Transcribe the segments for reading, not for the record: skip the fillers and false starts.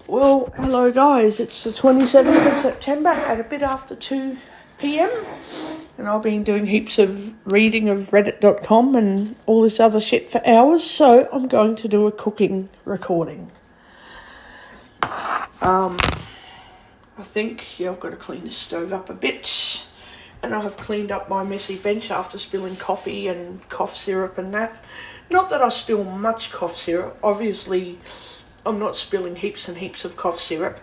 Well, hello guys, it's the 27th of September at a bit after 2 p.m. and I've been doing heaps of reading of reddit.com and all this other shit for hours, so I'm going to do a cooking recording. I think, I've got to clean this stove up a bit, and I have cleaned up my messy bench after spilling coffee and cough syrup and that. Not that I spill much cough syrup, obviously I'm not spilling heaps and heaps of cough syrup,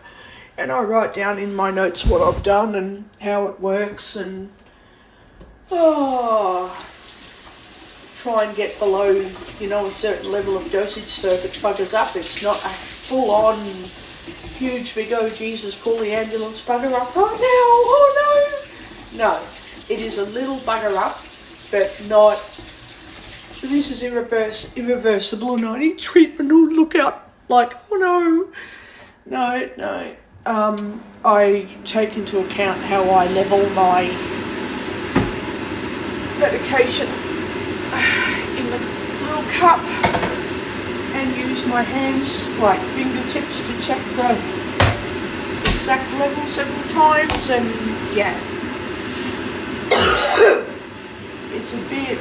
and I write down in my notes what I've done and how it works, and try and get below, a certain level of dosage so if it buggers up, it's not a full-on huge big, oh Jesus, call the ambulance, bugger up right now, oh no! No, it is a little bugger up, but not, this is irreversible and I need treatment, oh look out. Like, oh no. I take into account how I level my medication in the little cup and use my hands, like fingertips, to check the exact level several times, and yeah. It's a bit,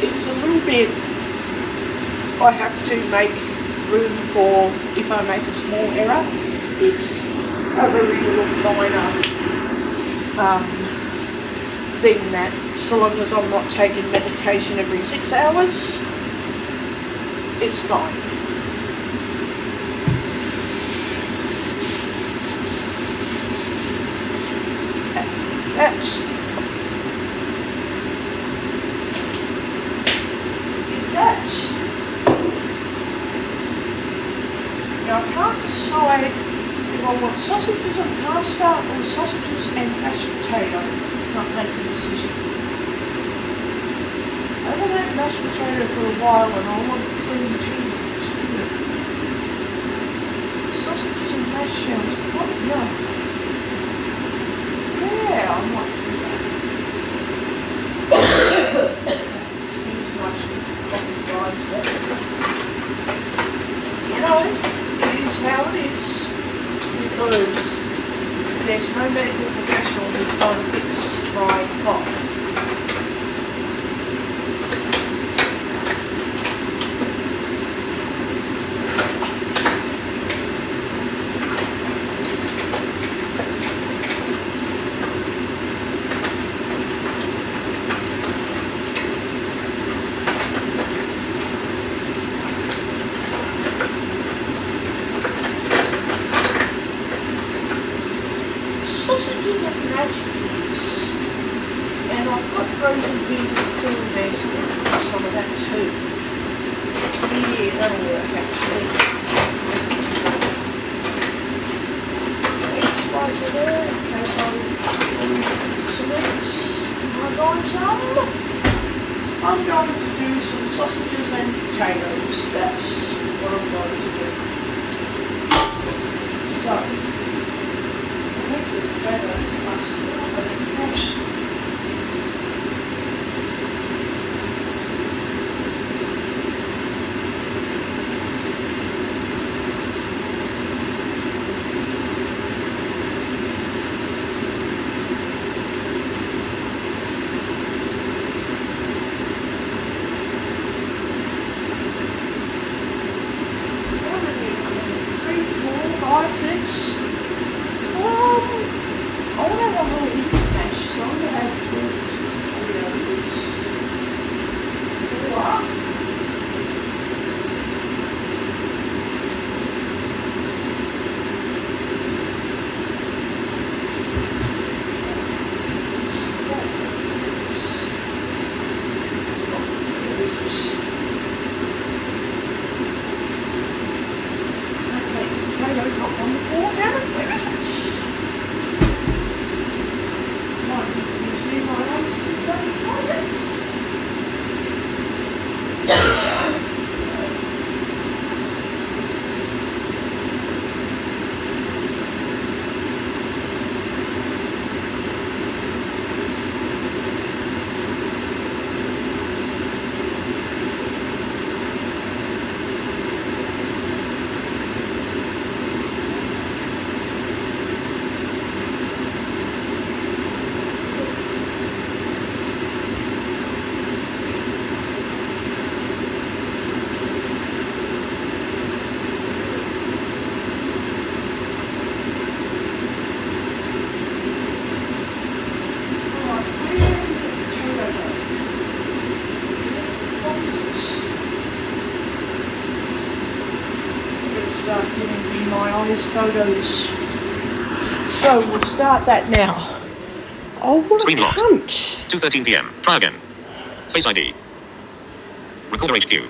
it's a little bit, I have to make room for, if I make a small error, it's a very little minor thing that, so long as I'm not taking medication every 6 hours, it's fine. That's now I can't decide if I want sausages and pasta or sausages and mashed potato. Can't make a decision. I haven't had mashed potato for a while and I want cream cheese too. Sausages and mashed sounds quite yum. Yeah, I might do that. Excuse my coffee guys, but it is how it is, because there's no medical professional who's going to fix my cough. Sausages and mashed peas, and I've got frozen peas and corn there, so I'm going to do some of that too. Yeah, that'll work actually. Slice it there, in case I do some eggs. I'm going to do some sausages and potatoes. That's what I'm going to do. So, I guy's photos. So we'll start that now. Oh, what Screen a locked. cunt. 2:13 p.m. Try again. Face ID. Recorder HQ.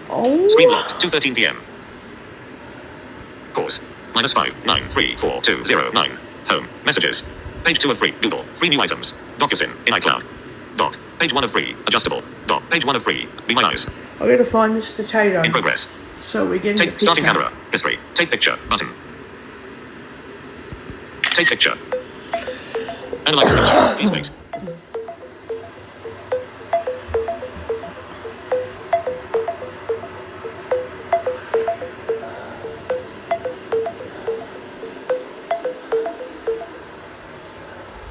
Oh. Screen locked. 2:13 p.m. Course. -5934209. Home. Messages. Page 2 of 3. Google. 3 new items. DocuSign. In iCloud. Doc. Page 1 of 3. Adjustable. Doc. Page 1 of 3. Be My Eyes. I'm going to find this potato. In progress. So we're getting Take the starting picture. camera. History. Take picture. Button. Take picture. Analyze picture. Please wait.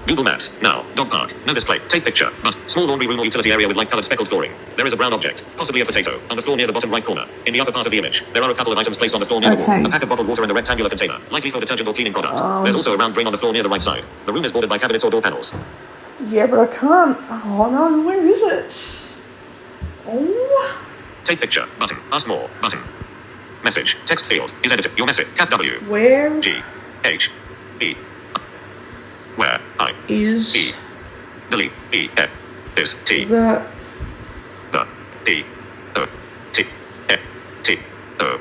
Google Maps. Now. Dog park. No display. Take picture. But small laundry room or utility area with light-colored speckled flooring. There is a brown object, possibly a potato, on the floor near the bottom right corner. In the upper part of the image, there are a couple of items placed on the floor near the wall. A pack of bottled water in a rectangular container, likely for detergent or cleaning product. There's also a round drain on the floor near the right side. The room is bordered by cabinets or door panels. Yeah, but I can't. Oh no, where is it? Oh. Take picture. Button. Ask more. Button. Message. Text field. Is edited. Your message. Cap W. Where G. H. E. Where. I. is E. Delete. E. F. Is. T. the The. P. O. T. E. T. O.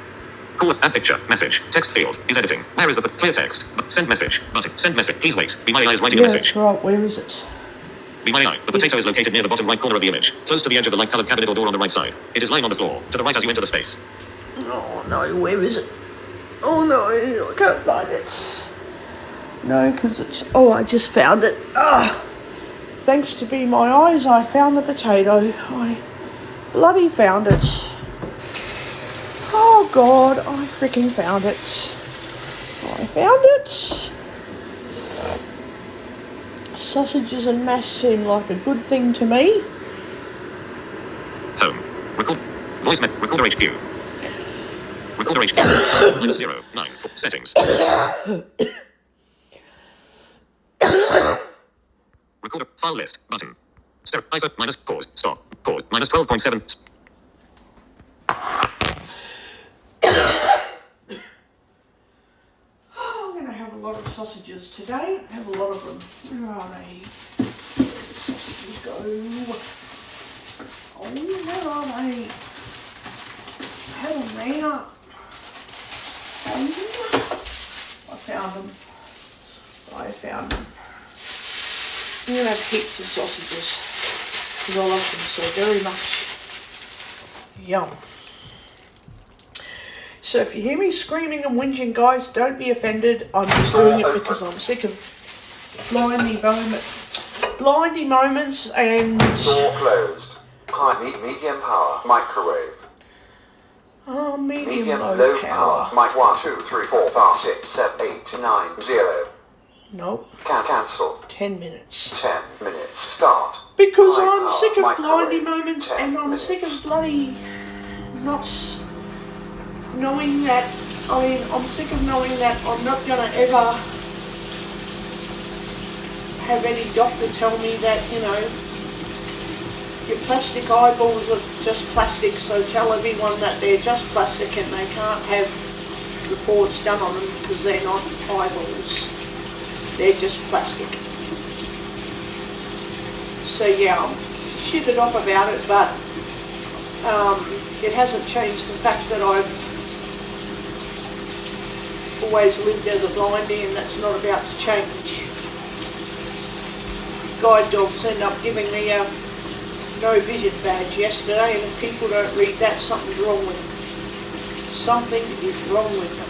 Call. Add picture. Message. Text field. Is editing. Where is the clear text? Send message. Button. Send message. Please wait. Be My Eyes writing yeah, a message. that's right. Where is it? Be My Eye. The potato is located near the bottom right corner of the image, close to the edge of the light-colored cabinet or door on the right side. It is lying on the floor, to the right as you enter the space. Oh no, where is it? Oh no, I can't find it. No, because it's... Oh, I just found it. Ah, thanks to Be My Eyes, I found the potato. I bloody found it. Oh God, I freaking found it. I found it. Sausages and mash seem like a good thing to me. Home. Record. Voice met. Recorder HQ. Recorder HQ. -094. Settings. Recorder. File list. Button. Stereo. iPhone. Minus. Pause. Stop. Pause. -12.7. I'm going to have a lot of sausages today. Have a lot of them. Where are they? Where did the sausages go? Oh, where are they? Have them there. Oh, I found them. I'm going to have heaps of sausages because I like them so very much. Yum. So if you hear me screaming and whinging, guys, don't be offended. I'm just doing it because I'm sick of blindy moments and... Door closed. High, medium power, microwave. Oh, Medium, low power. Mic 1, 2, 3, 4, 5, 6, 7, 8, 9, 0. Nope. Cancel. 10 minutes. 10 minutes. Start. Because High I'm power, sick of microwave. blindy moments 10 and I'm minutes. sick of bloody not knowing that, I'm sick of knowing that I'm not going to ever have any doctor tell me that, you know, your plastic eyeballs are just plastic, so tell everyone that they're just plastic and they can't have reports done on them because they're not eyeballs. They're just plastic. So yeah, I'm shitted off about it, but it hasn't changed the fact that I've always lived as a blindy and that's not about to change. Guide dogs end up giving me a no vision badge yesterday, and if people don't read that, something's wrong with them. Something is wrong with them.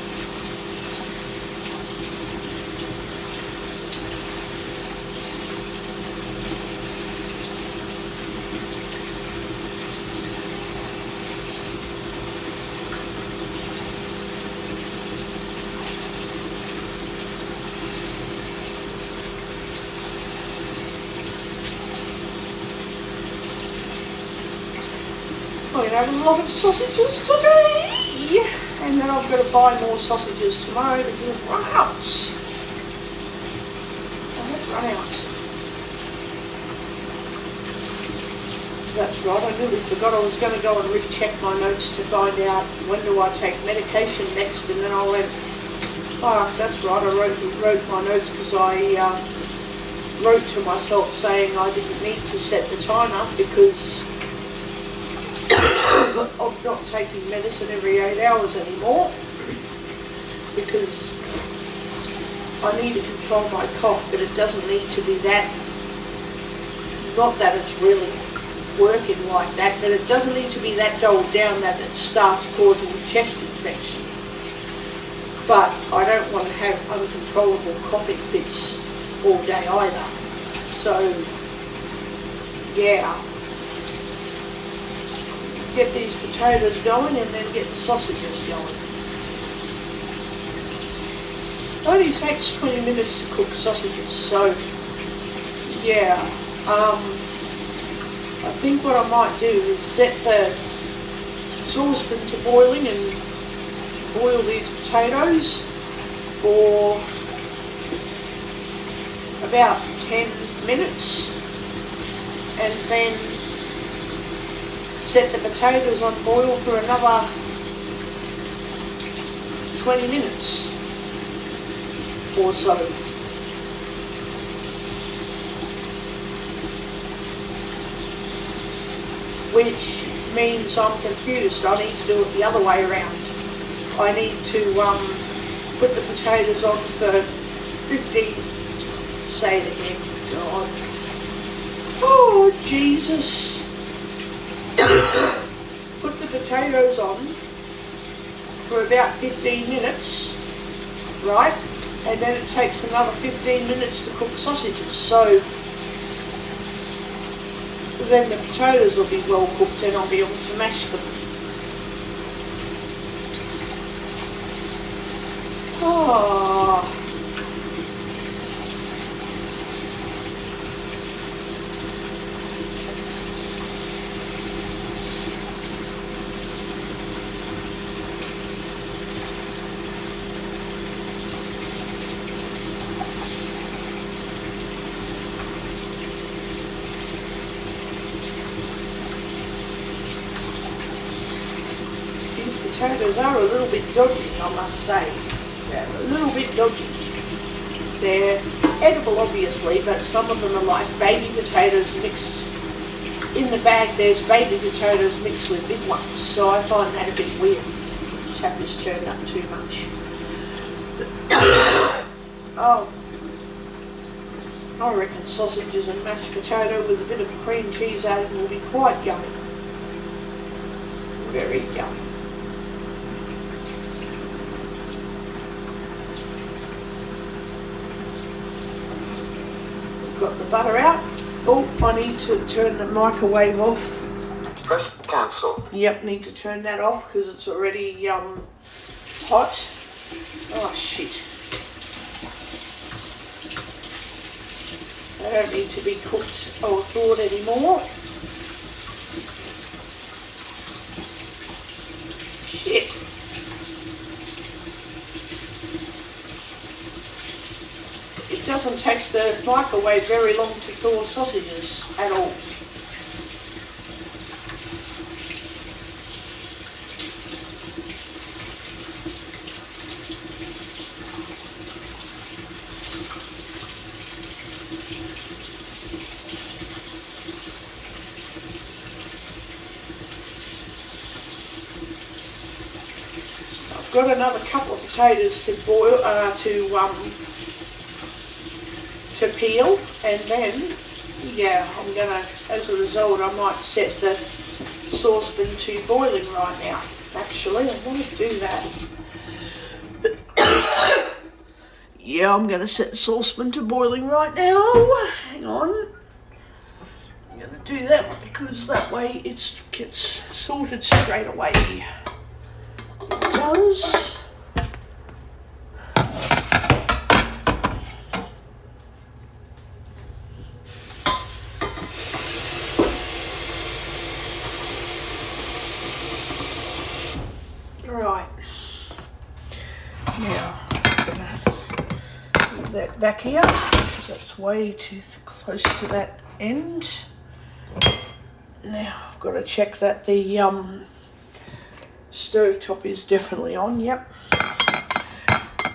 I'm going to have a lot of sausages today, and then I've got to buy more sausages tomorrow because I've run out. I have run out. That's right, I nearly forgot I was going to go and recheck my notes to find out when do I take medication next, and then I went, Oh, that's right, I wrote my notes because I wrote to myself saying I didn't need to set the timer because of not taking medicine every 8 hours anymore, because I need to control my cough, but it doesn't need to be that, not that it's really working like that, but it doesn't need to be that dulled down that it starts causing a chest infection. But I don't want to have uncontrollable coughing fits all day either. So, yeah. Get these potatoes going and then get the sausages going. It only takes 20 minutes to cook sausages, so yeah. I think what I might do is set the saucepan to boiling and boil these potatoes for about 10 minutes and then set the potatoes on boil for another 20 minutes or so. Which means I'm confused. I need to do it the other way around. I need to put the potatoes on for 15, say it again, God. Oh, Jesus. Put the potatoes on for about 15 minutes, right? And then it takes another 15 minutes to cook sausages. So then the potatoes will be well cooked and I'll be able to mash them. Oh. Potatoes are a little bit dodgy, I must say. They're a little bit dodgy. They're edible, obviously, but some of them are like baby potatoes mixed. In the bag, there's baby potatoes mixed with big ones, so I find that a bit weird. The tap has turned up too much. Oh, I reckon sausages and mashed potato with a bit of cream cheese added will be quite yummy. Very yummy. Got the butter out. Oh, I need to turn the microwave off. Press cancel. Yep, need to turn that off because it's already hot. Oh shit. They don't need to be cooked or thawed anymore. Shit. It doesn't take the microwave very long to thaw sausages at all. I've got another couple of potatoes to boil, to peel, and then, yeah, I'm gonna, as a result, I might set the saucepan to boiling right now. Actually, I want to do that. Yeah, I'm gonna set the saucepan to boiling right now. Hang on. I'm gonna do that because that way it gets sorted straight away. It does. Right, now I'm going to move that back here because that's way too close to that end. Now I've got to check that the stove top is definitely on, yep.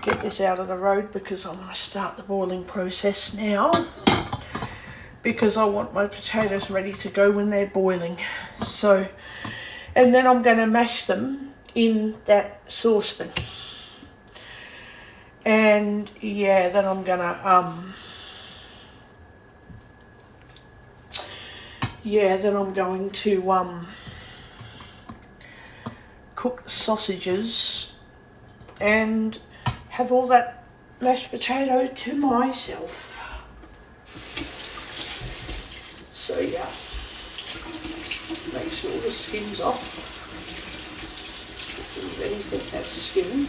get this out of the road because I'm going to start the boiling process now, because I want my potatoes ready to go when they're boiling. So, and then I'm going to mash them in that saucepan. And yeah, then I'm going to cook the sausages and have all that mashed potato to myself. So yeah, make sure the skin's off. If there's anything that's skin.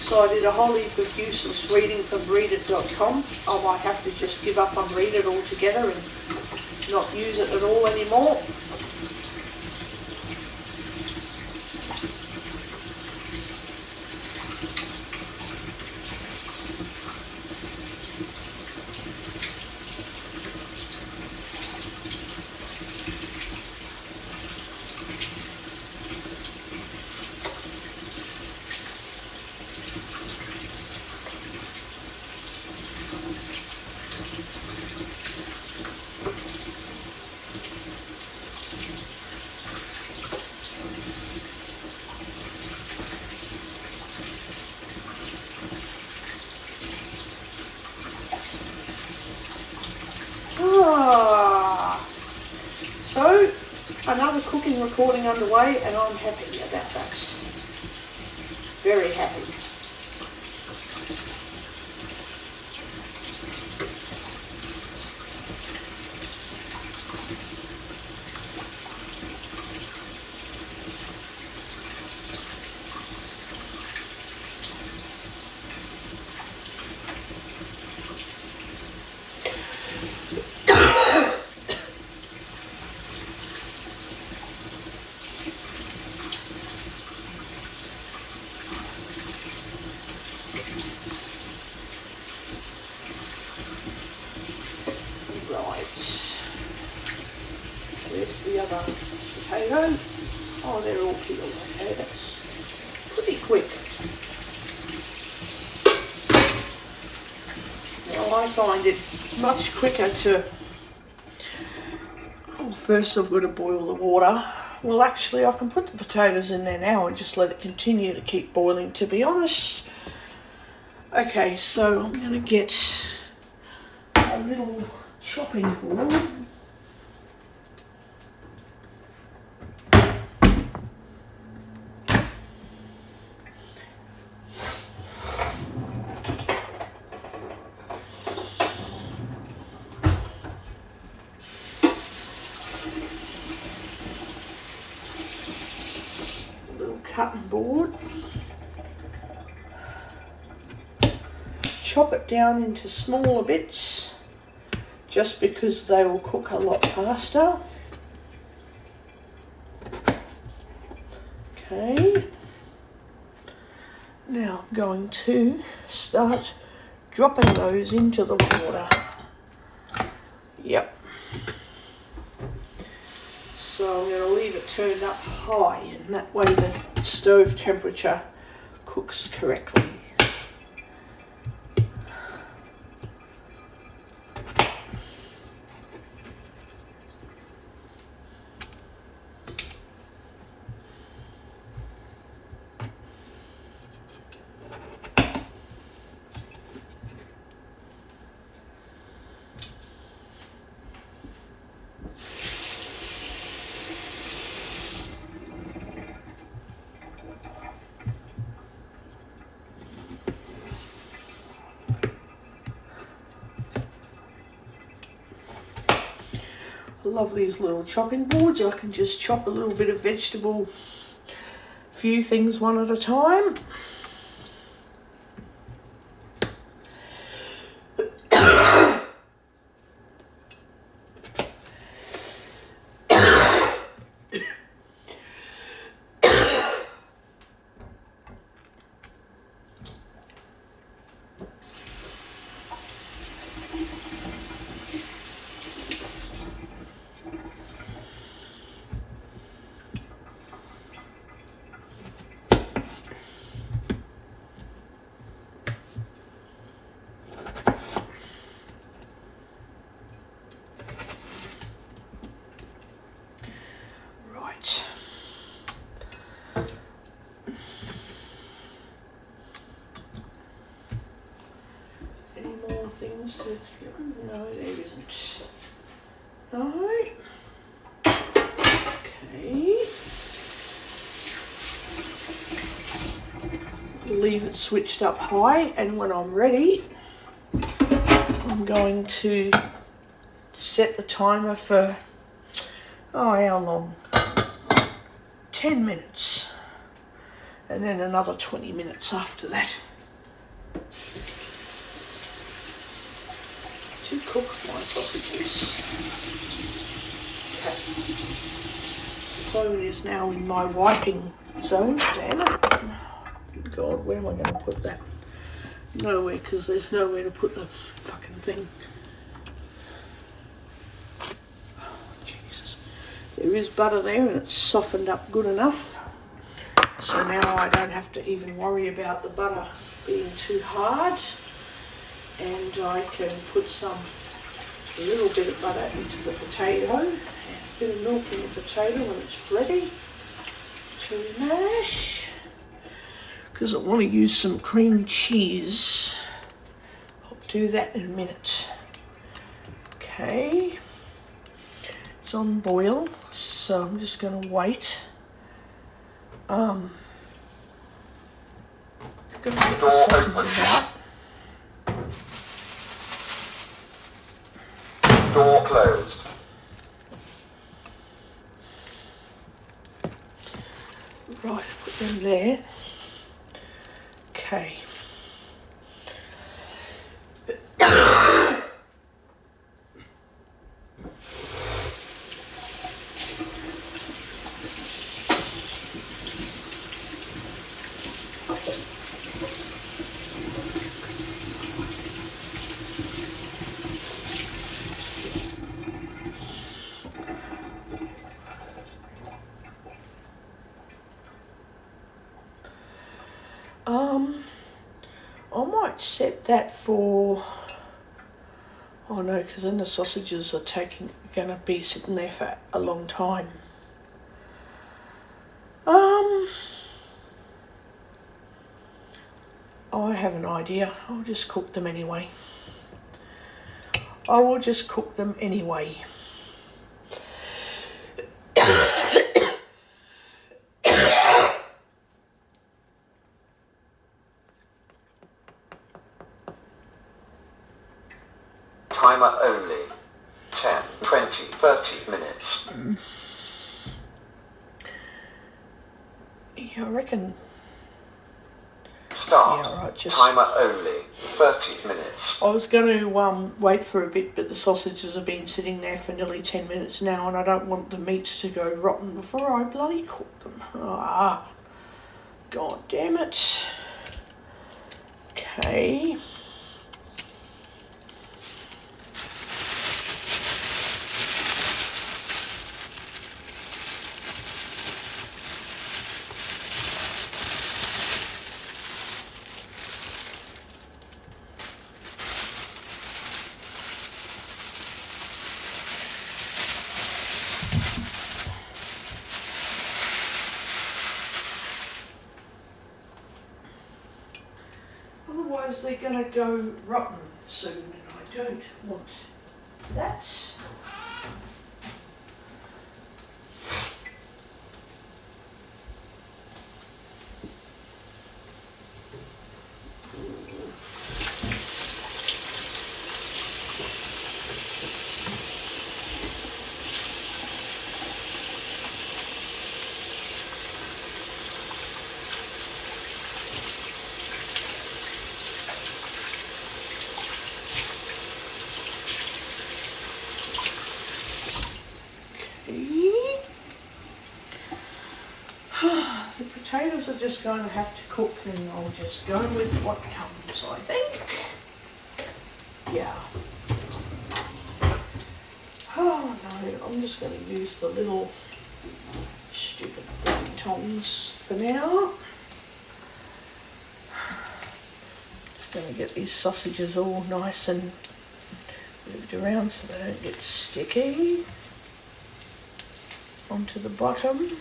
So I did a whole heap of useless reading from readit.com. I might have to just give up on Readit altogether and not use it at all anymore. So, another cooking recording underway, and I'm happy about that. Very happy. Where's the other potato? Oh, they're all peeled. Okay, that's pretty quick. Now I find it much quicker to... Oh, first I've got to boil the water. Well, actually I can put the potatoes in there now and just let it continue to keep boiling, to be honest. Okay, so I'm going to get a little chopping board. Cutting board. Chop it down into smaller bits just because they will cook a lot faster. Okay. Now I'm going to start dropping those into the water. Yep. So I'm going to leave it turned up high, and that way the stove temperature cooks correctly. I love these little chopping boards. I can just chop a little bit of vegetable, few things one at a time. No, there isn't. Alright. Okay. Leave it switched up high, and when I'm ready, I'm going to set the timer for, how long? 10 minutes. And then another 20 minutes after that. To cook my sausages. Okay. The phone is now in my wiping zone, damn it. God, where am I going to put that? Nowhere, because there's nowhere to put the fucking thing. Oh, Jesus. There is butter there and it's softened up good enough. So now I don't have to even worry about the butter being too hard. And I can put a little bit of butter into the potato and a bit of milk in the potato when it's ready to mash. Because I want to use some cream cheese. I'll do that in a minute. Okay. It's on boil, so I'm just going to wait. I'm going to get the sausages out. Door closed. Right, put them there. Okay. I might set that for, oh no, because then the sausages are going to be sitting there for a long time. I have an idea. I'll just cook them anyway. I will just cook them anyway. Timer only. 10, 20, 30 minutes. Yeah, I reckon. Start. Yeah, right, just. Timer only. 30 minutes. I was going to wait for a bit, but the sausages have been sitting there for nearly 10 minutes now, and I don't want the meats to go rotten before I bloody cook them. Ah, God damn it. Okay. Otherwise they're going to go rotten soon, and I don't want that. The potatoes are just going to have to cook, and I'll just go with what comes, I think. Yeah. Oh no, I'm just going to use the little stupid flat tongs for now. Just going to get these sausages all nice and moved around so they don't get sticky onto the bottom.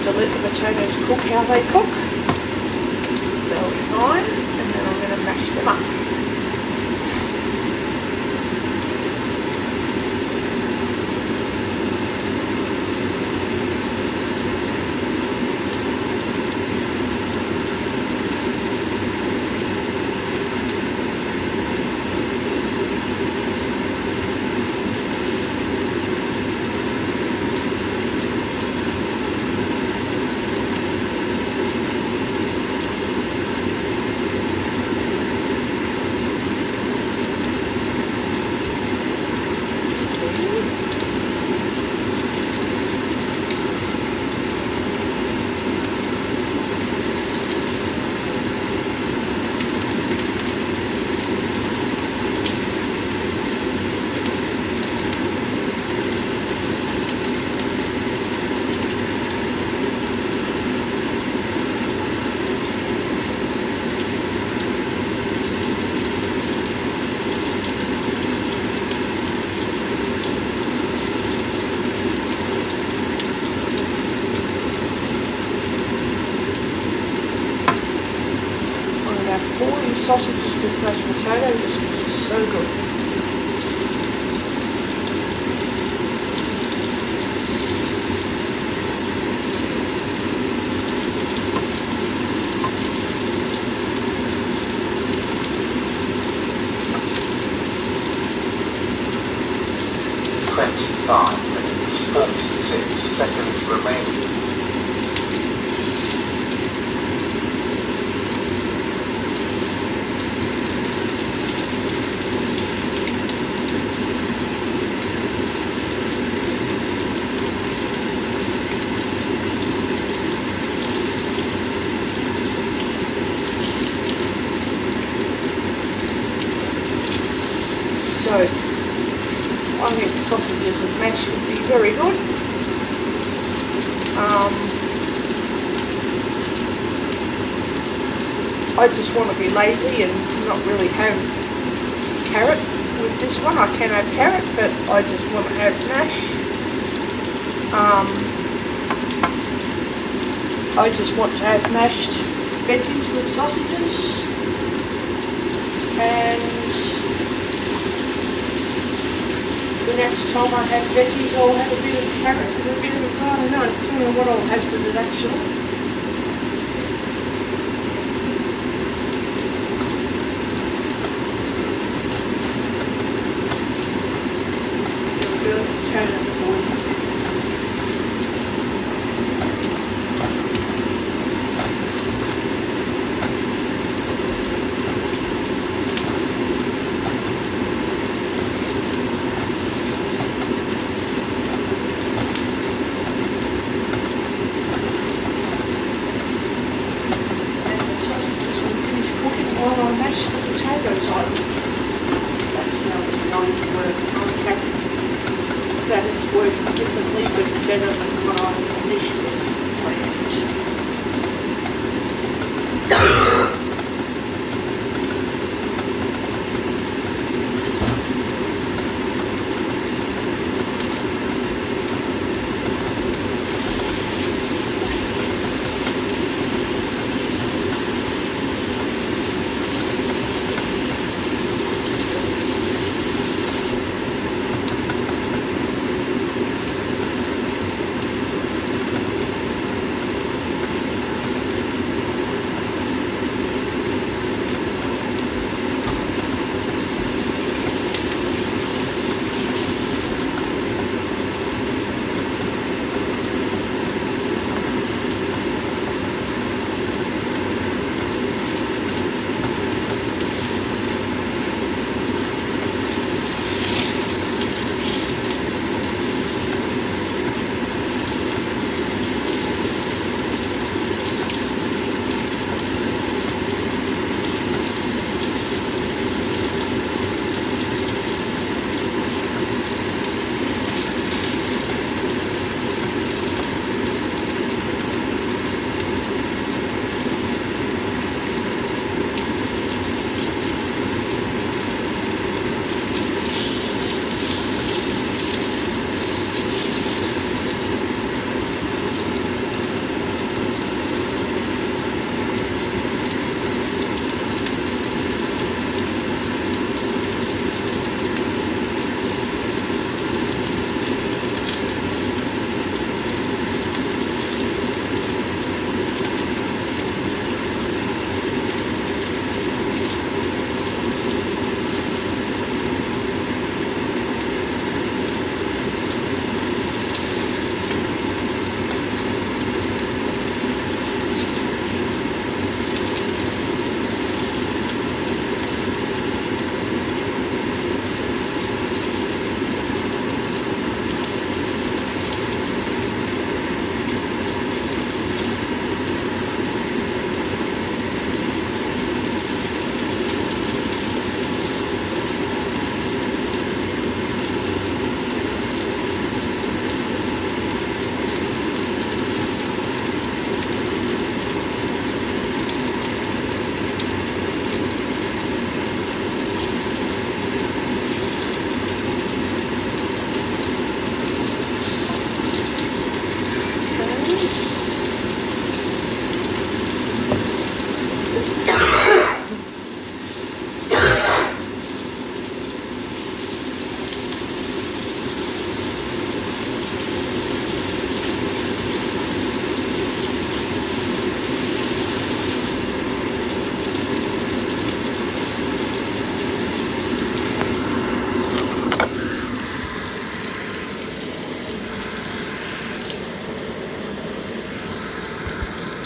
to let the potatoes cook how they cook. They'll be fine, and then I'm going to mash them up. Sausages with mashed potatoes is so good. Minutes, 46 seconds remaining. So, I think sausages and mash would be very good. I just want to be lazy and not really have carrot with this one. I can have carrot, but I just want to have mash. I just want to have mashed veggies with sausages, and the next time I have veggies, I'll have a bit of carrot and a bit of, I don't know what I'll have with it actually. While I mash the potatoes on, that's how it's going to work. Okay. That is working differently but better than what I initially planned.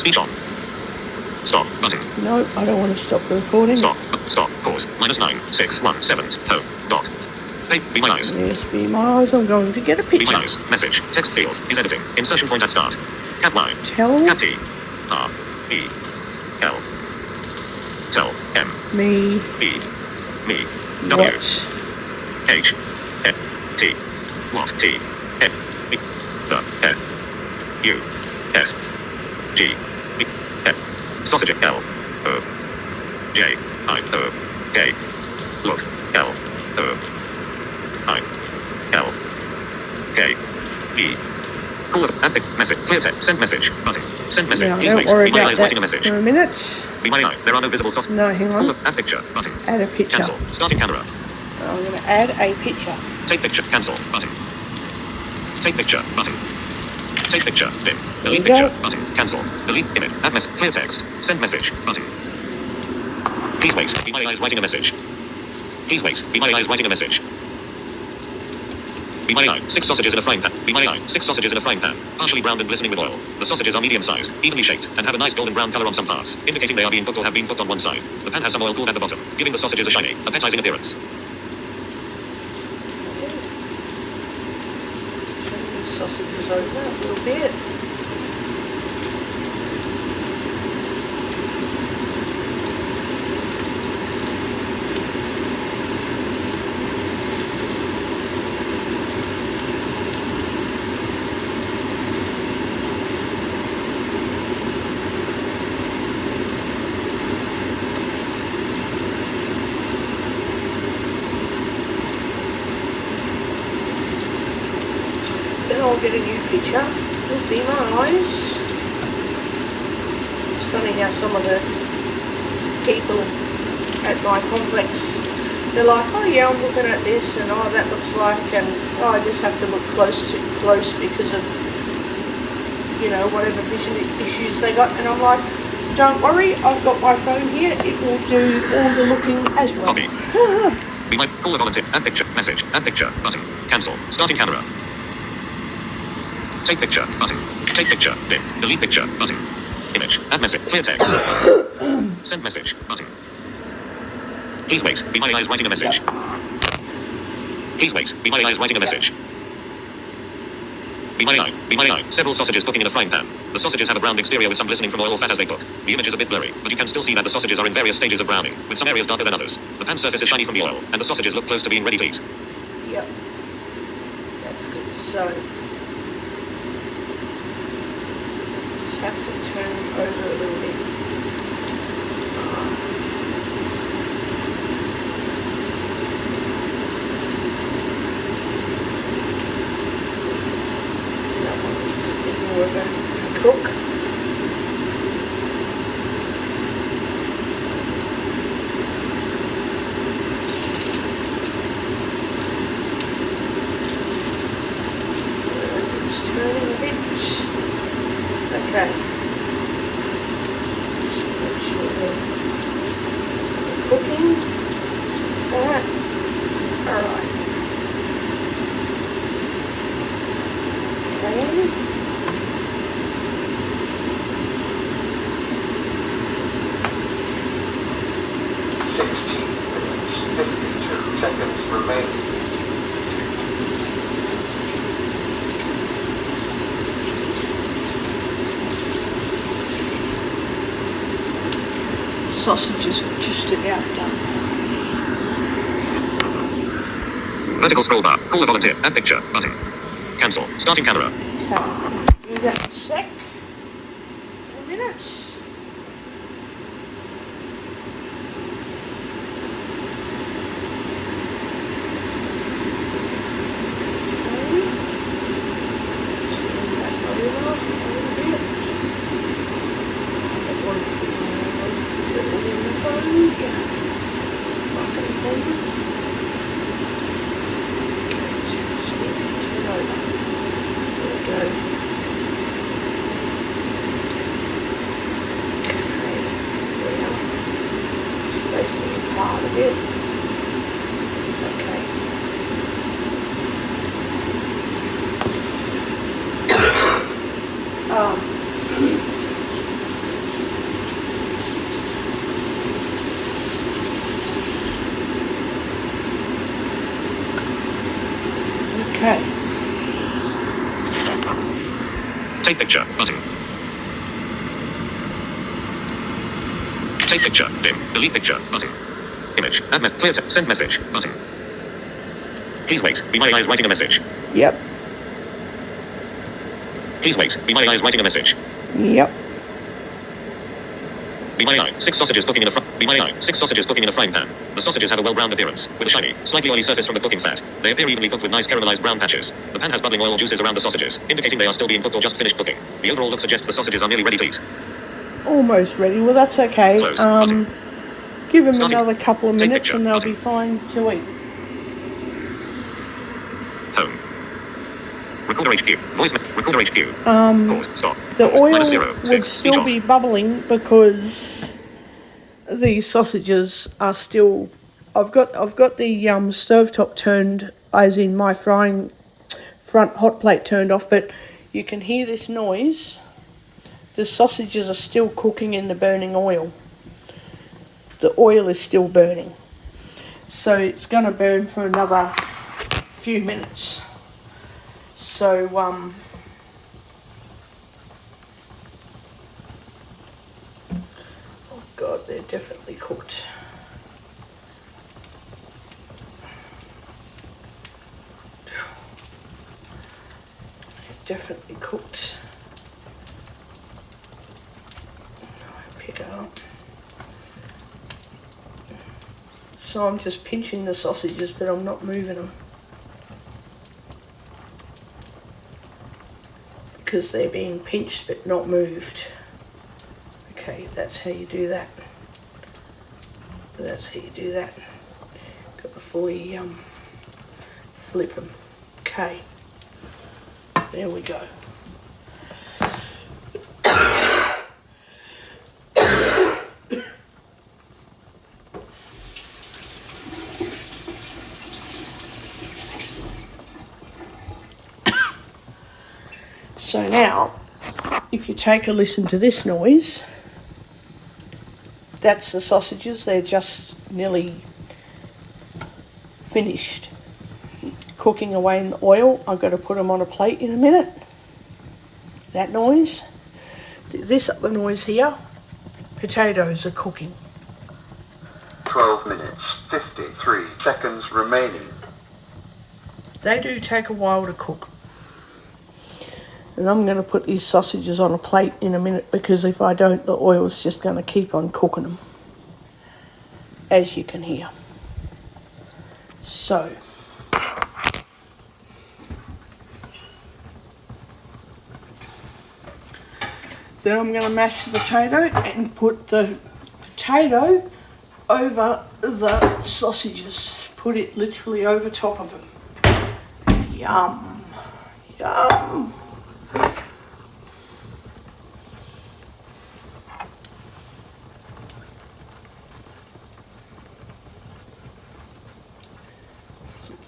Speech on. Stop. Button. No, I don't want to stop the recording. Stop. Stop. Pause. -9, 6, 1, 7. Home. Doc. Hey, be my eyes. Yes, be my eyes. I'm going to get a Be picture. my eyes. Message. Text field. Is editing. Insertion point at start. Cat Y. Tell Cat T. R. E. L. Tell. M. me B. Me. W. what H. F. T. What? T. F. E. The. F. U. S. G. E. F. Sausage. L. O. J. I. O. K. Look. L. O. I. L. K. E. Call of epic message. Clear text. Send message. Button. Send message. Now, Please don't wait. worry Be my about eyes that writing a message. for a minute. Be my eye. There are no visible sauce. No, hang Call on. of add picture. Button. Add a picture. Cancel. Starting camera. I'm going to add a picture. Take picture. Cancel. Button. Take picture. Button. Take picture. Dim. Delete There you picture. Button. Cancel. Delete image. Add message. Clear text. Send message. Button. Please wait. Be my eyes writing a message. Please wait. Be my eyes writing a message. Be my eye. 6 sausages in a frying pan. Be my eye. 6 sausages in a frying pan. Partially browned and glistening with oil. The sausages are medium-sized, evenly shaped, and have a nice golden brown color on some parts, indicating they are being cooked or have been cooked on one side. The pan has some oil pooled at the bottom, giving the sausages a shiny, appetizing appearance. Turn these sausages over a little bit. Then I'll get a new picture. It'll be my eyes. It's funny how some of the people at my complex, they're like, oh yeah, I'm looking at this and oh that looks like, and oh I just have to look close because of, you know, whatever vision issues they got, and I'm like, don't worry, I've got my phone here, it will do all the looking as well. Copy. Be my call a volunteer. Add picture. Message. Add picture. Button. Cancel. Starting camera. Take picture. Button. Take picture. Dim. Delete picture. Button. Image. Add message. Clear text. Send message. Button. Please wait. Be my eyes writing a message. Please wait. Be my eyes writing a message. Be my eye. Be my eye. Several sausages cooking in a frying pan. The sausages have a browned exterior with some glistening from oil or fat as they cook. The image is a bit blurry, but you can still see that the sausages are in various stages of browning, with some areas darker than others. The pan surface is shiny from the oil, and the sausages look close to being ready to eat. Yep. That's good. So, just have to turn over a little bit. That one's a bit more of a cook. Just turning a bit. Okay. Just make sure they're cooking. That. Alright. Okay. Seconds remaining. Sausages are just about done. Vertical scroll bar. Call a volunteer. Add picture. Button. Cancel. Starting camera. Okay. Do that in a sec. A minute. Okay. Take picture. Button. Take picture. Dim. Delete picture. Button. Image. Clear. Send message. Button. Please wait. Be My AI is writing a message. Yep. Please wait. Be My AI is writing a message. Yep. Be My AI. 6 sausages cooking in a Be My AI. 6 sausages cooking in a frying pan. The sausages have a well-browned appearance, with a shiny, slightly oily surface from the cooking fat. They appear evenly cooked with nice caramelized brown patches. The pan has bubbling oil juices around the sausages, indicating they are still being cooked or just finished cooking. The overall look suggests the sausages are nearly ready to eat. Almost ready. Well, that's okay. Close. Button. Give them Starting. another couple of Take minutes picture. and they'll Button. be fine to eat. Home. Recorder HQ. Recorder HQ. Pause. Stop. The Pause. oil -0, would 6. still Speech be off. bubbling because these sausages are still. I've got the stovetop turned, as in my frying front hot plate turned off, but you can hear this noise. The sausages are still cooking in the burning oil. The oil is still burning, so it's going to burn for another few minutes. So oh God, they're definitely cooked. Definitely cooked. Pick it up. So I'm just pinching the sausages, but I'm not moving them because they're being pinched but not moved. Okay, that's how you do that. That's how you do that. Got to fully flip them. Okay. There we go. So now, if you take a listen to this noise, that's the sausages. They're just nearly finished cooking away in the oil. I've got to put them on a plate in a minute. That noise. This other noise here, potatoes are cooking. 12 minutes, 53 seconds remaining. They do take a while to cook. And I'm going to put these sausages on a plate in a minute because if I don't, the oil's just going to keep on cooking them, as you can hear. So, then I'm going to mash the potato and put the potato over the sausages. Put it literally over top of them. Yum. Yum.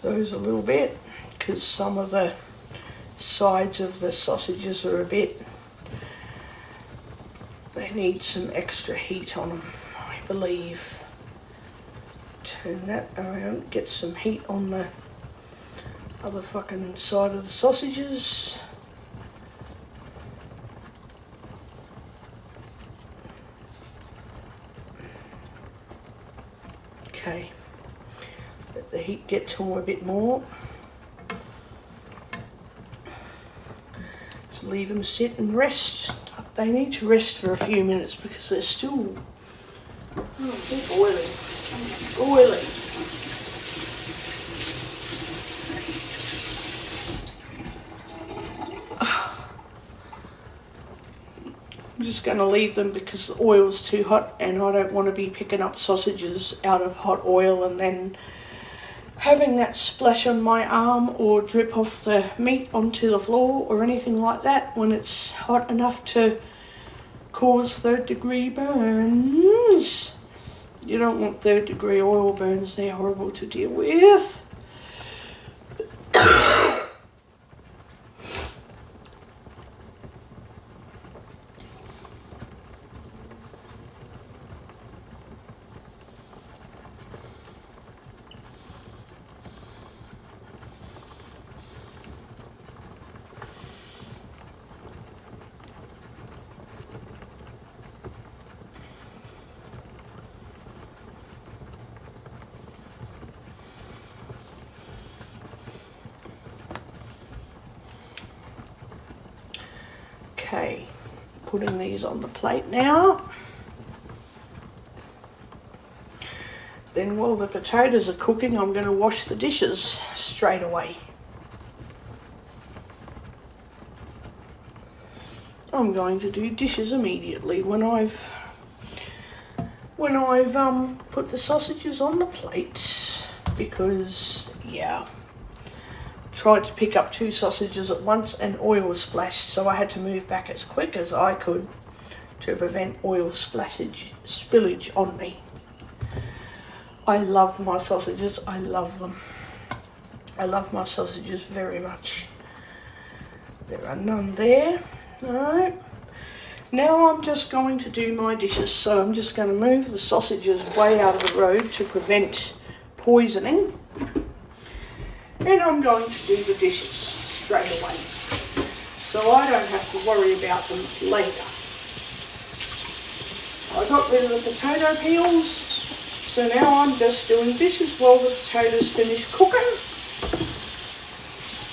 Those a little bit because some of the sides of the sausages are a bit, they need some extra heat on them, I believe. Turn that around, get some heat on the other fucking side of the sausages. Okay. Let the heat get to them a bit more. Just leave them sit and rest. They need to rest for a few minutes because they're still they're boiling. I'm just going to leave them because the oil's too hot and I don't want to be picking up sausages out of hot oil and then having that splash on my arm or drip off the meat onto the floor or anything like that when it's hot enough to cause third-degree burns. You don't want third-degree oil burns, they're horrible to deal with. Okay, putting these on the plate now. Then while the potatoes are cooking, I'm going to wash the dishes straight away. I'm going to do dishes immediately when I've put the sausages on the plates, because yeah, tried to pick up 2 sausages at once and oil was splashed, so I had to move back as quick as I could to prevent oil spillage on me. I love my sausages, I love them. I love my sausages very much. There are none there. Alright. Now I'm just going to do my dishes, so I'm just going to move the sausages way out of the road to prevent poisoning. And I'm going to do the dishes straight away, so I don't have to worry about them later. I got rid of the potato peels, so now I'm just doing dishes while the potatoes finish cooking.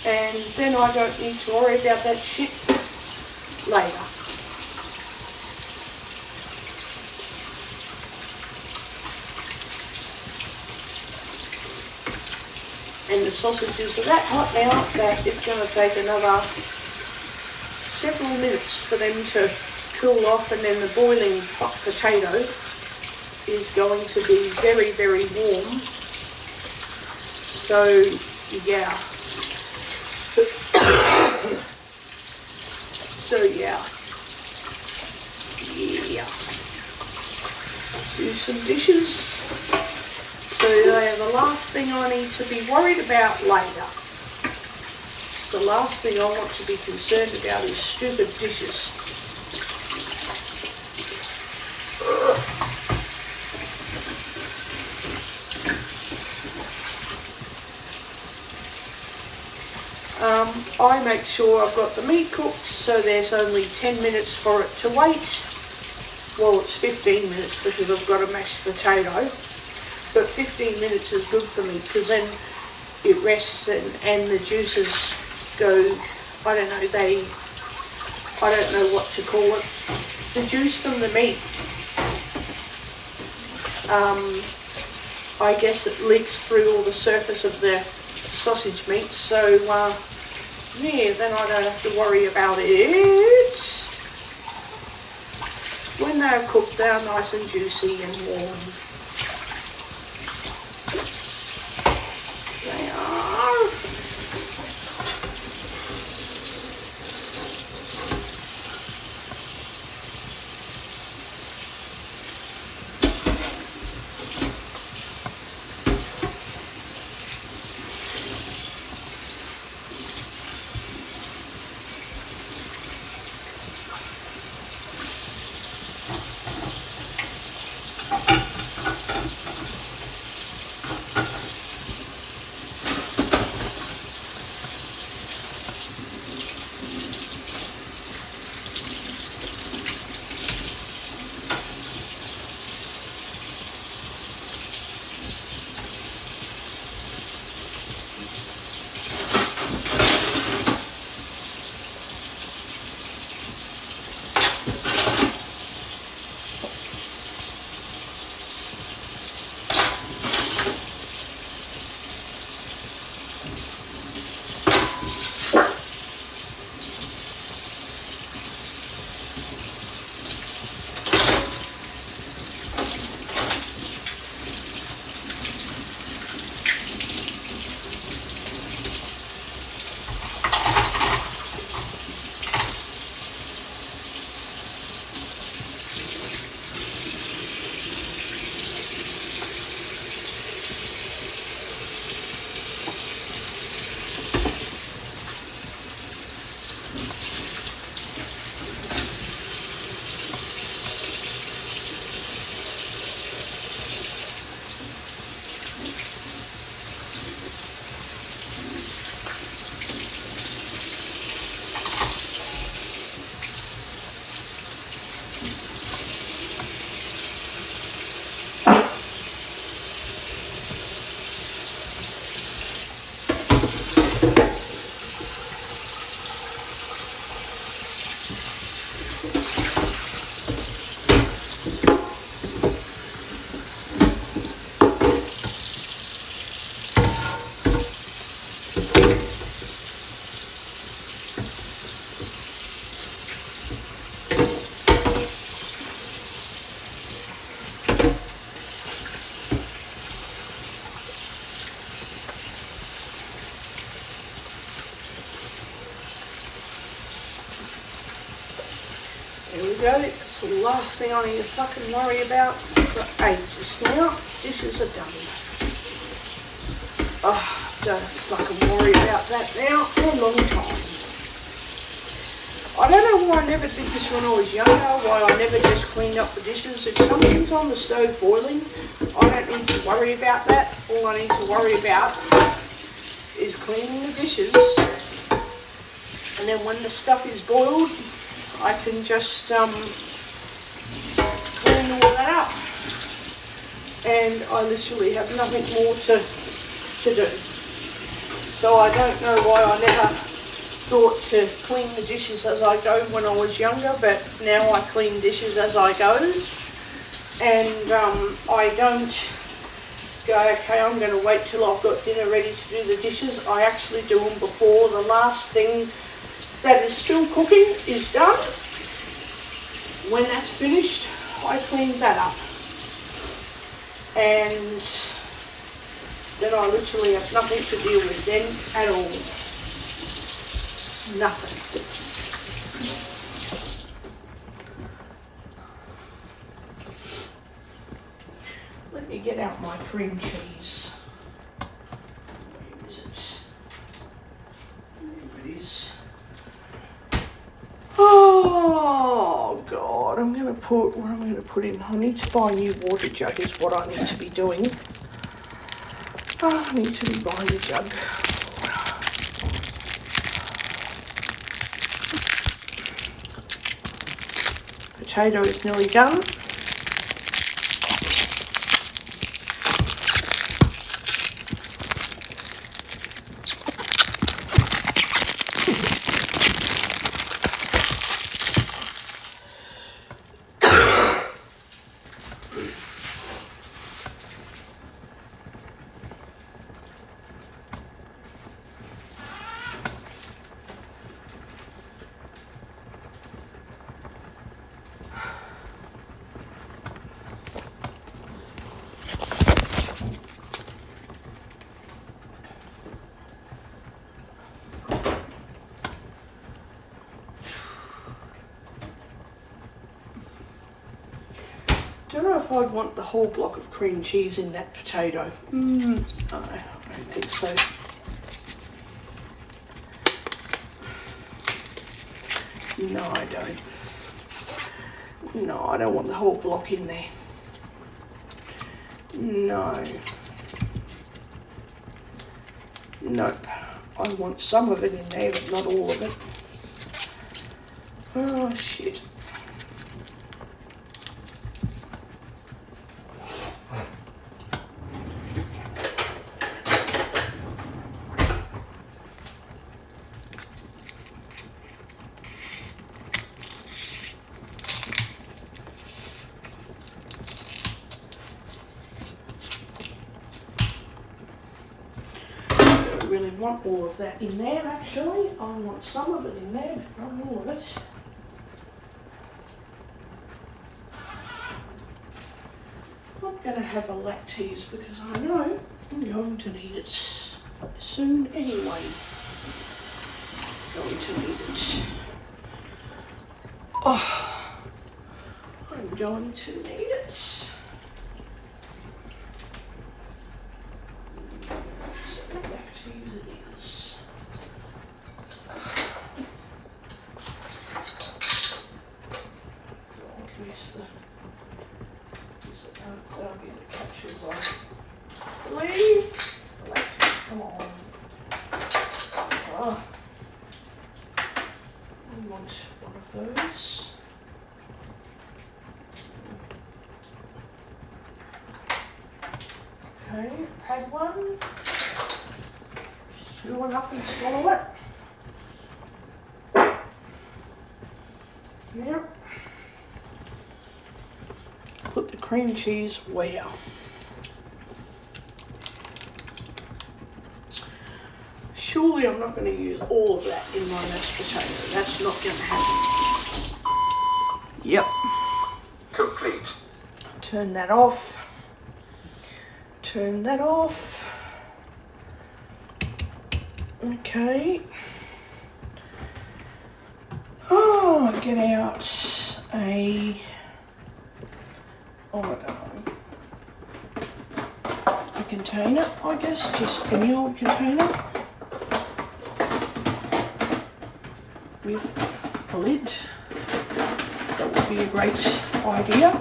And then I don't need to worry about that shit later. And the sausages are that hot now that it's going to take another several minutes for them to cool off, and then the boiling hot potato is going to be very, very warm. So, yeah. Yeah. Do some dishes. So they are the last thing I need to be worried about later. The last thing I want to be concerned about is stupid dishes. I make sure I've got the meat cooked, so there's only 10 minutes for it to wait. Well, it's 15 minutes because I've got a mashed potato, but 15 minutes is good for me because then it rests and the juices go, I don't know what to call it, the juice from the meat. I guess it leaks through all the surface of the sausage meat, so yeah, then I don't have to worry about it. When they're cooked, they're nice and juicy and warm. They are. There we go. It's the last thing I need to fucking worry about for ages now. Dishes are done. Oh, don't fucking worry about that now for a long time. I don't know why I never did this when I was younger, why I never just cleaned up the dishes. If something's on the stove boiling, I don't need to worry about that. All I need to worry about is cleaning the dishes. And then when the stuff is boiled, I can just clean all that up. And I literally have nothing more to do. So I don't know why I never thought to clean the dishes as I go when I was younger, but now I clean dishes as I go. And I don't go, okay, I'm going to wait till I've got dinner ready to do the dishes. I actually do them before the last thing that is still cooking is done. When that's finished, I clean that up. And then I literally have nothing to deal with then at all. Nothing. Let me get out my cream cheese. Where is it? There it is. Oh God, I'm going to put, what am I going to put in? I need to buy a new water jug is what I need to be doing. Oh, I need to be buying a jug. Potato is nearly done. Don't know if I'd want the whole block of cream cheese in that potato. No, I don't think so. No, I don't. No, I don't want the whole block in there. No. Nope. I want some of it in there, but not all of it. Oh, shit. Really want all of that in there actually. I want some of it in there, but not all of it. I'm going to have a Lactese because I know I'm going to need it soon anyway. Going to need it. Oh, I'm going to need it. Okay, had one. Chew one up and swallow it. Now, put the cream cheese where? Surely I'm not going to use all of that in my mashed potato. That's not going to happen. Yep. Complete. Turn that off. Turn that off. Okay. Oh, get out I don't know, a container, I guess, just any old container with a lid. That would be a great idea.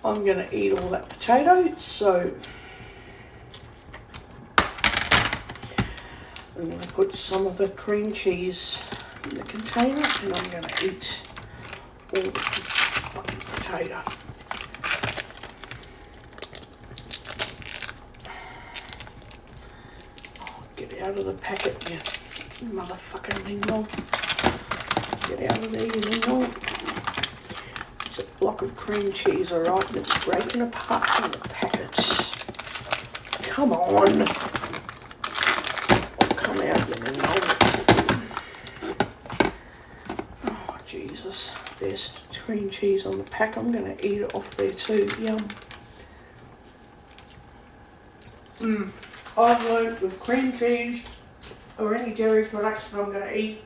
I'm going to eat all that potato, so I'm going to put some of the cream cheese in the container and I'm going to eat all the fucking potato. Oh, get out of the packet, you motherfucking ding dong. Get out of there, you ding dong. It's a block of cream cheese, alright, that's breaking apart from the packets. Come on. Come out, you ding dong. Oh, Jesus. There's cream cheese on the pack. I'm going to eat it off there too. Yum. I've learned with cream cheese or any dairy products that I'm going to eat,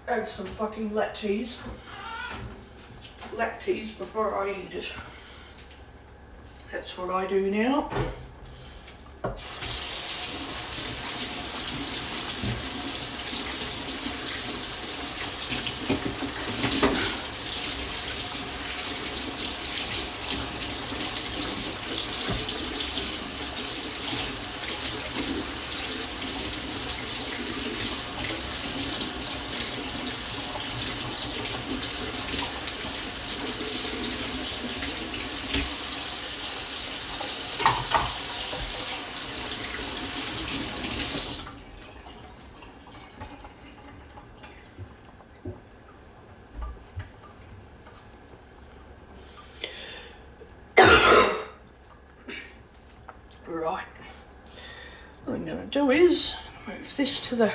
have some fucking lactase before I eat it. That's what I do now. Right, what I'm going to do is move this to the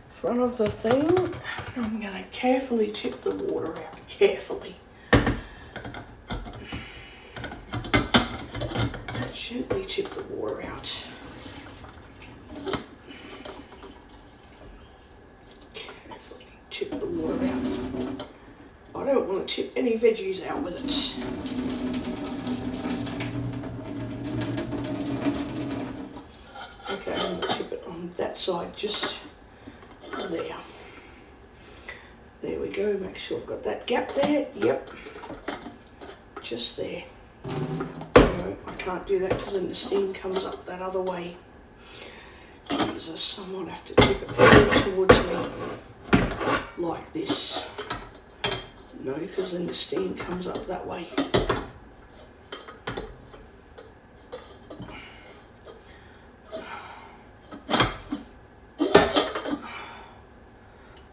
front of the thing. I'm going to carefully tip the water out, carefully. Gently tip the water out. Carefully tip the water out. I don't want to tip any veggies out with it. Okay, I'm going to tip it on that side, just there. There we go, make sure I've got that gap there, yep. Just there. No, I can't do that because then the steam comes up that other way. Jesus, I might have to tip it forward towards me, like this. No, because then the steam comes up that way.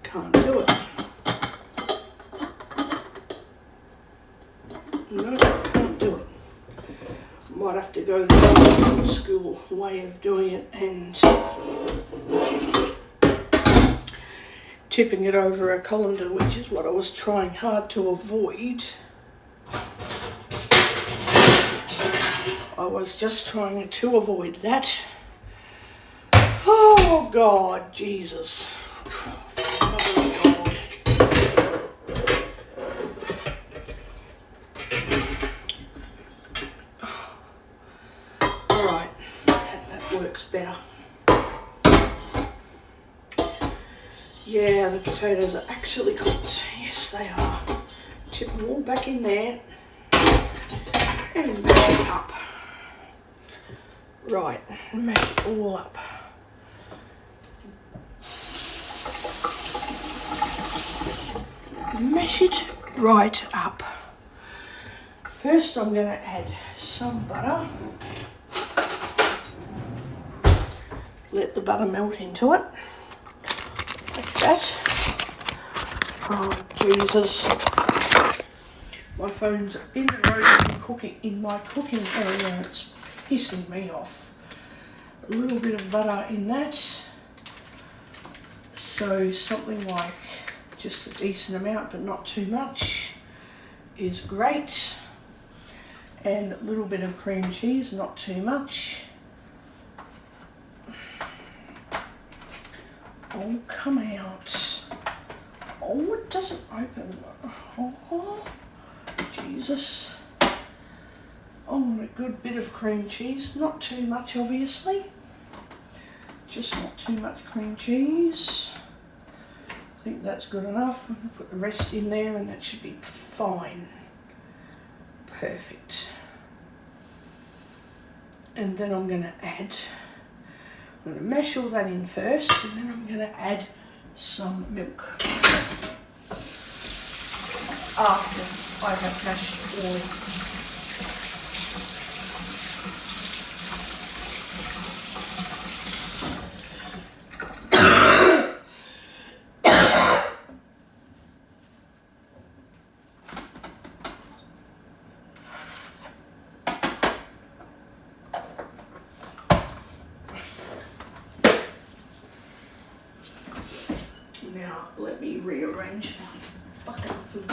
Can't do it. No, can't do it. Might have to go the old school way of doing it and tipping it over a colander, which is what I was trying hard to avoid. I was just trying to avoid that. Oh God, Jesus. Alright, that works better. Yeah, the potatoes are actually cooked. Yes, they are. Tip them all back in there and mash it up. Right, mash it all up. Mash it right up. First I'm going to add some butter. Let the butter melt into it. Like that. Oh Jesus. My phone's in the road in my cooking area and it's pissing me off. A little bit of butter in that. So something like just a decent amount but not too much. is great. And a little bit of cream cheese, not too much. Oh, come out. Oh, it doesn't open. Oh, Jesus. Oh, a good bit of cream cheese. Not too much, obviously. Just not too much cream cheese. I think that's good enough. I'm going to put the rest in there and that should be fine. Perfect. And then I'm going to mash all that in first, and then I'm going to add some milk after I have mashed all in. Now, let me rearrange my fucking food.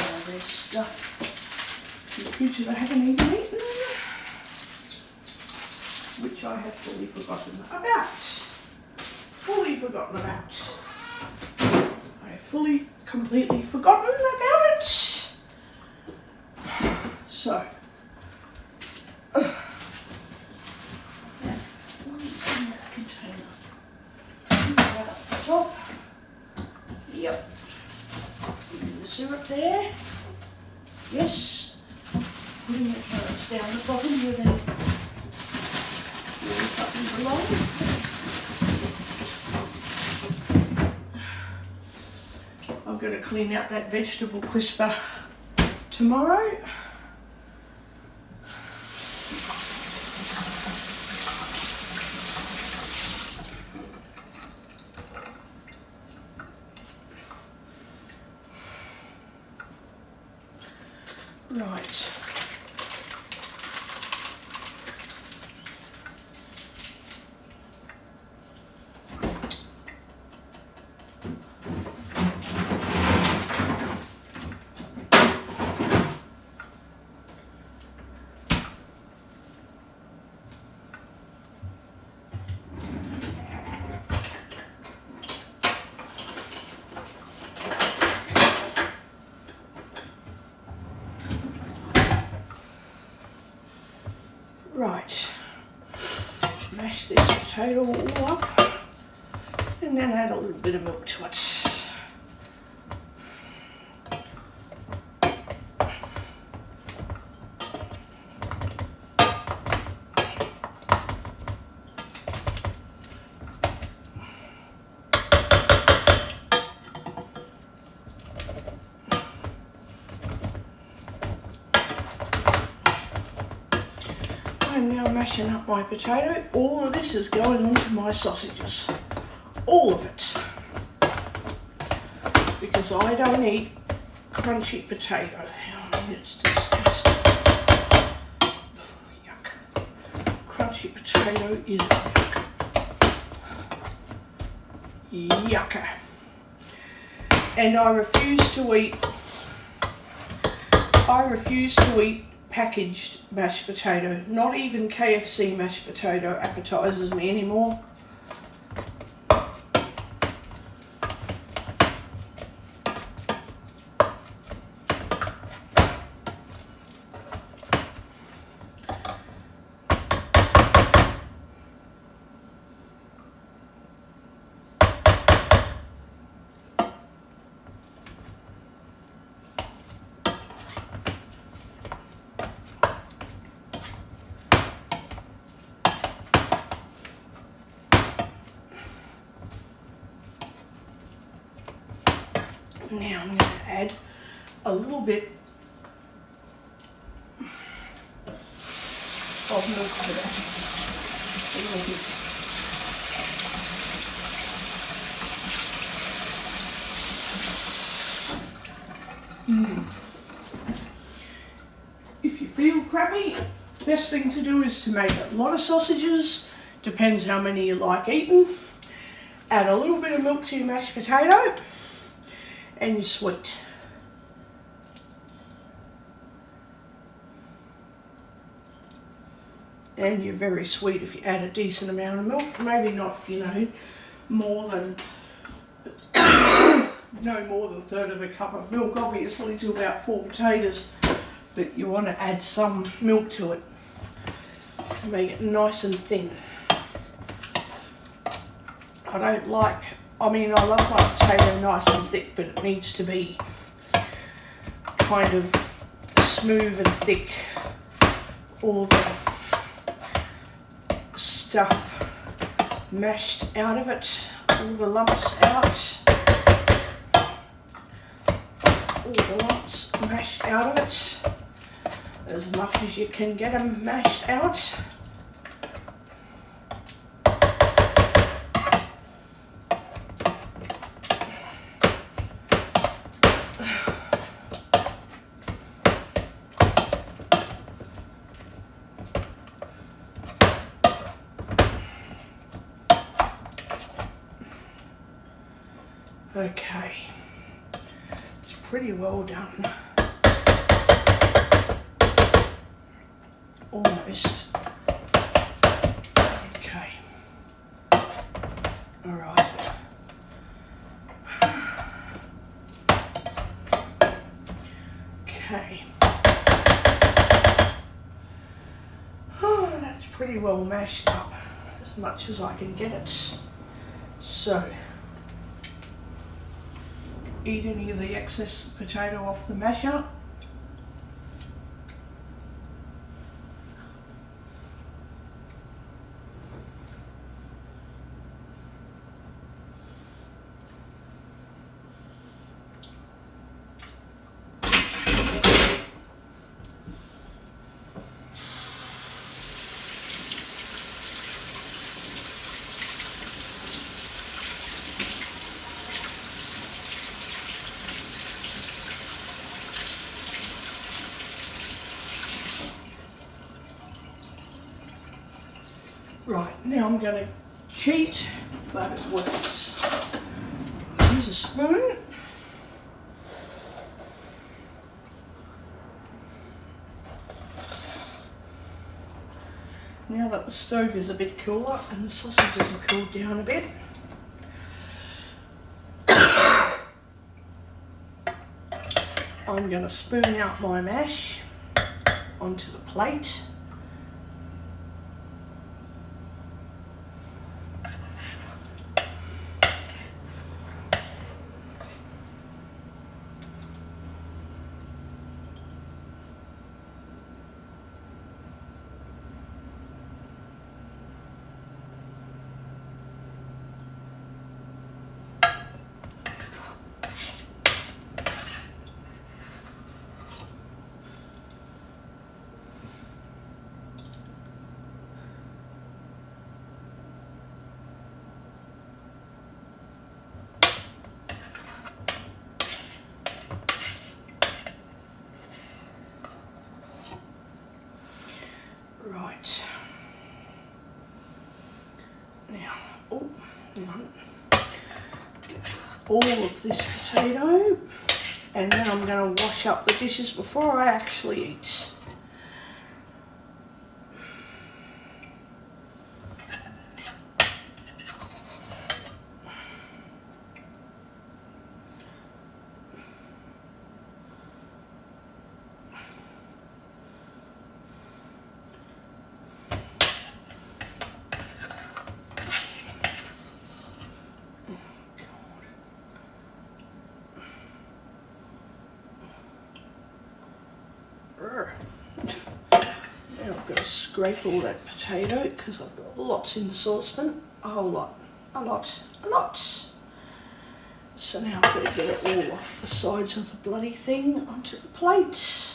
All this stuff in the fridge that I haven't even eaten, which I have fully forgotten about. I have fully, completely forgotten about it. So, one in that container. Put that up the top. Yep. Putting the syrup there. Yes. Putting the carrots down the bottom where they really fucking belong. I'm going to clean out that vegetable crisper tomorrow. Right. Right, mash this potato all up and then add a little bit of milk to it. I'm now mashing up my potato. All of this is going onto my sausages. All of it. Because I don't eat crunchy potato. Oh, it's disgusting. Yuck. Crunchy potato is yuck. Yucca. And I refuse to eat packaged mashed potato. Not even KFC mashed potato appetizes me anymore. Now I'm going to add a little bit of milk to that. A little bit. If you feel crappy, the best thing to do is to make a lot of sausages depends how many you like eating. Add a little bit of milk to your mashed potato and your sweet. And you're very sweet if you add a decent amount of milk. Maybe not, you know, more than no more than a third of a cup of milk, obviously, to about 4 potatoes. But you want to add some milk to it to make it nice and thin. I love my potato nice and thick, but it needs to be kind of smooth and thick. All the stuff mashed out of it, all the lumps out, all the lumps mashed out of it, as much as you can get them mashed out. Okay, it's pretty well done. Almost. Okay. All right. Okay. Oh, that's pretty well mashed up, as much as I can get it. So, eat any of the excess potato off the masher. Right, now I'm going to cheat, but it works. Use a spoon. Now that the stove is a bit cooler and the sausages have cooled down a bit, I'm going to spoon out my mash onto the plate. Right. Now, all of this potato, and then I'm going to wash up the dishes before I actually eat. Now I've got to scrape all that potato because I've got lots in the saucepan, a whole lot, a lot. So now I've got to get it all off the sides of the bloody thing onto the plate.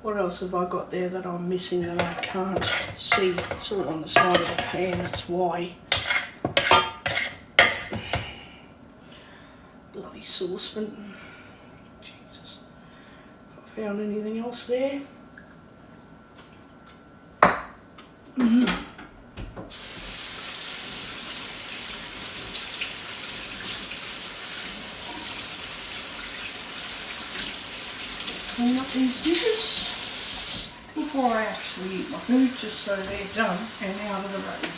What else have I got there that I'm missing that I can't see? It's all on the side of the pan, that's why. Bloody saucepan. Jesus. Have I found anything else there? Clean up these dishes before I actually eat my food, just so they're done and out of the road.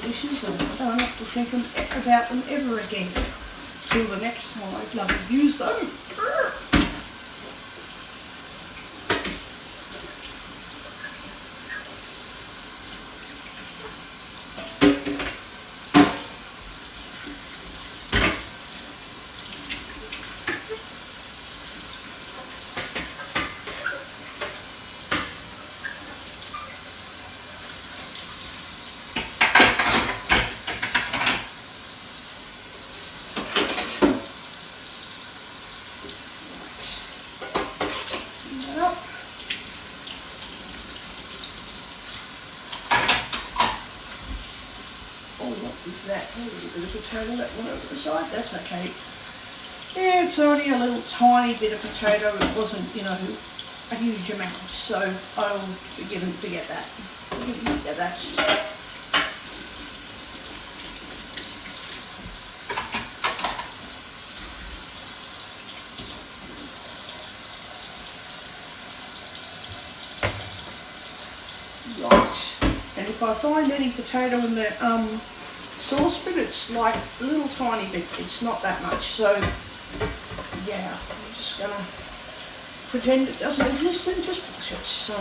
Dishes, and I don't have to think about them ever again till the next time I bloody use them. Is that a little bit of potato that went over the side? That's okay. Yeah, it's only a little tiny bit of potato. It wasn't, you know, a huge amount, so I'll forget that. Forget that. Right. And if I find any potato in the saucepan, it's like a little tiny bit, it's not that much, so yeah, I'm just gonna pretend it doesn't exist and just wash it. So,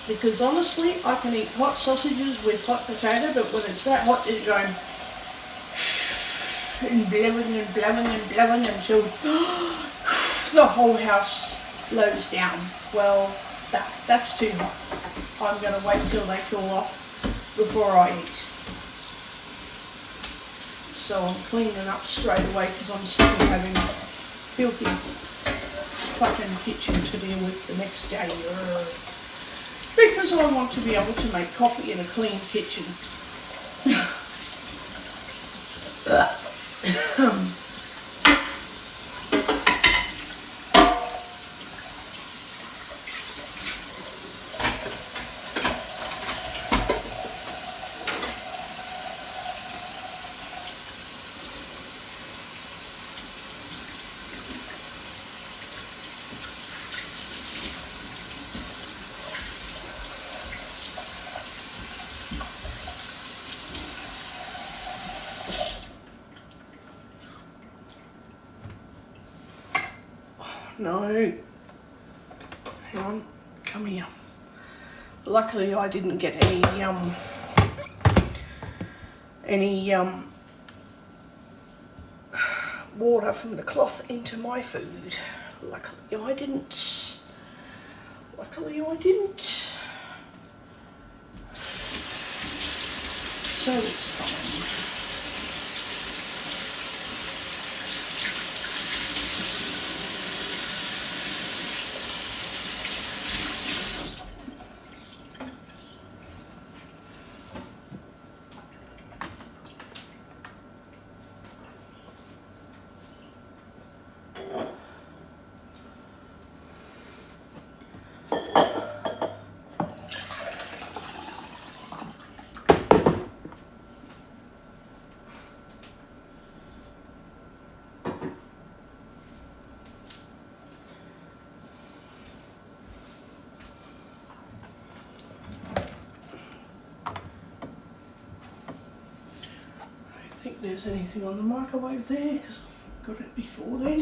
because honestly I can eat hot sausages with hot potato, but when it's that hot it's going and blowing until the whole house blows down. Well, that's too hot. I'm going to wait till they cool off before I eat. So I'm cleaning up straight away because I'm sick of having filthy fucking kitchen to deal with the next day. Because I want to be able to make coffee in a clean kitchen. No. Hang on. Come here. Luckily I didn't get any water from the cloth into my food. Luckily I didn't. So it's fine. think there's anything on the microwave there because I've got it before then.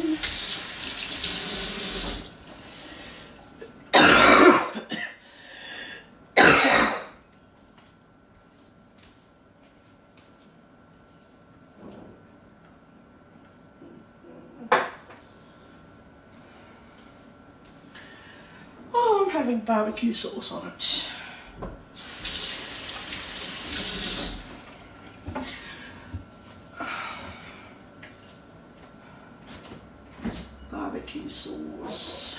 Oh, I'm having barbecue sauce on it. Barbecue sauce.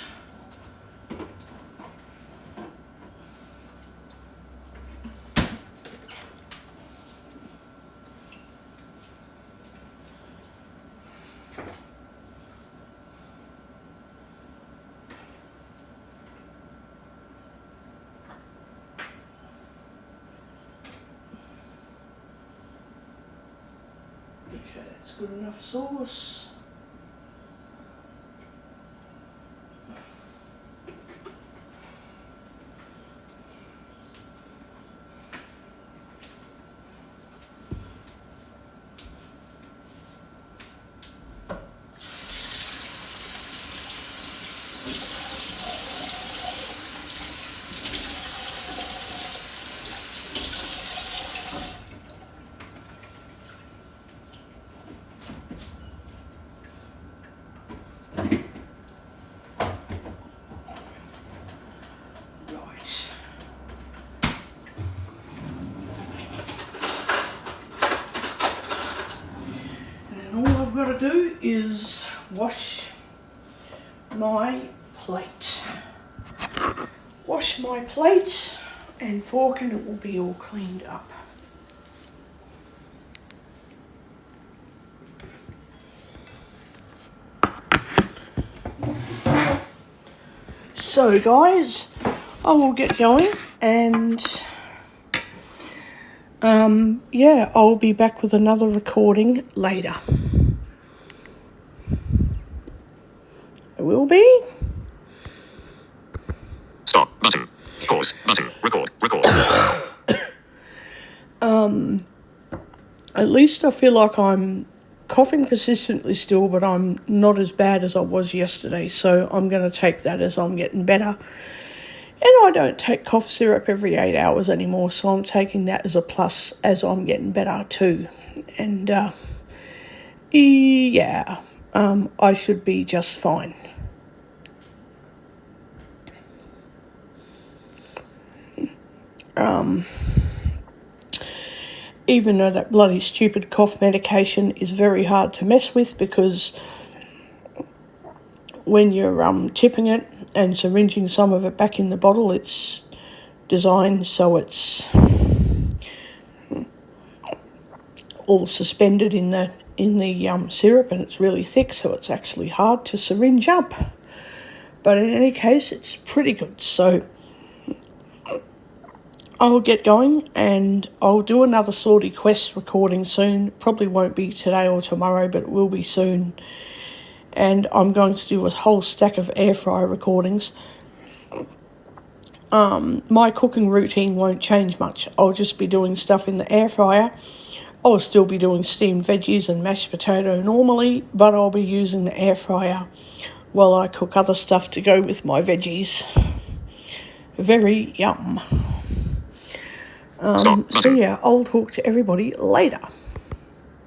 Okay, that's good enough sauce. Got to do is wash my plate. Wash my plate and fork and it will be all cleaned up. So guys, I will get going and yeah, I'll be back with another recording later. It will be. Stop button. Pause button. Record. Record. At least I feel like I'm coughing persistently still, but I'm not as bad as I was yesterday, so I'm going to take that as I'm getting better. And I don't take cough syrup every 8 hours anymore, so I'm taking that as a plus as I'm getting better too. And yeah, I should be just fine. Even though that bloody stupid cough medication is very hard to mess with, because when you're tipping it and syringing some of it back in the bottle, it's designed so it's all suspended in the syrup, and it's really thick, so it's actually hard to syringe up. But in any case, it's pretty good. So I'll get going and I'll do another Sortie Quest recording soon. Probably won't be today or tomorrow, but it will be soon. And I'm going to do a whole stack of air fryer recordings. My cooking routine won't change much. I'll just be doing stuff in the air fryer. I'll still be doing steamed veggies and mashed potato normally, but I'll be using the air fryer while I cook other stuff to go with my veggies. Very yum. So yeah, I'll talk to everybody later.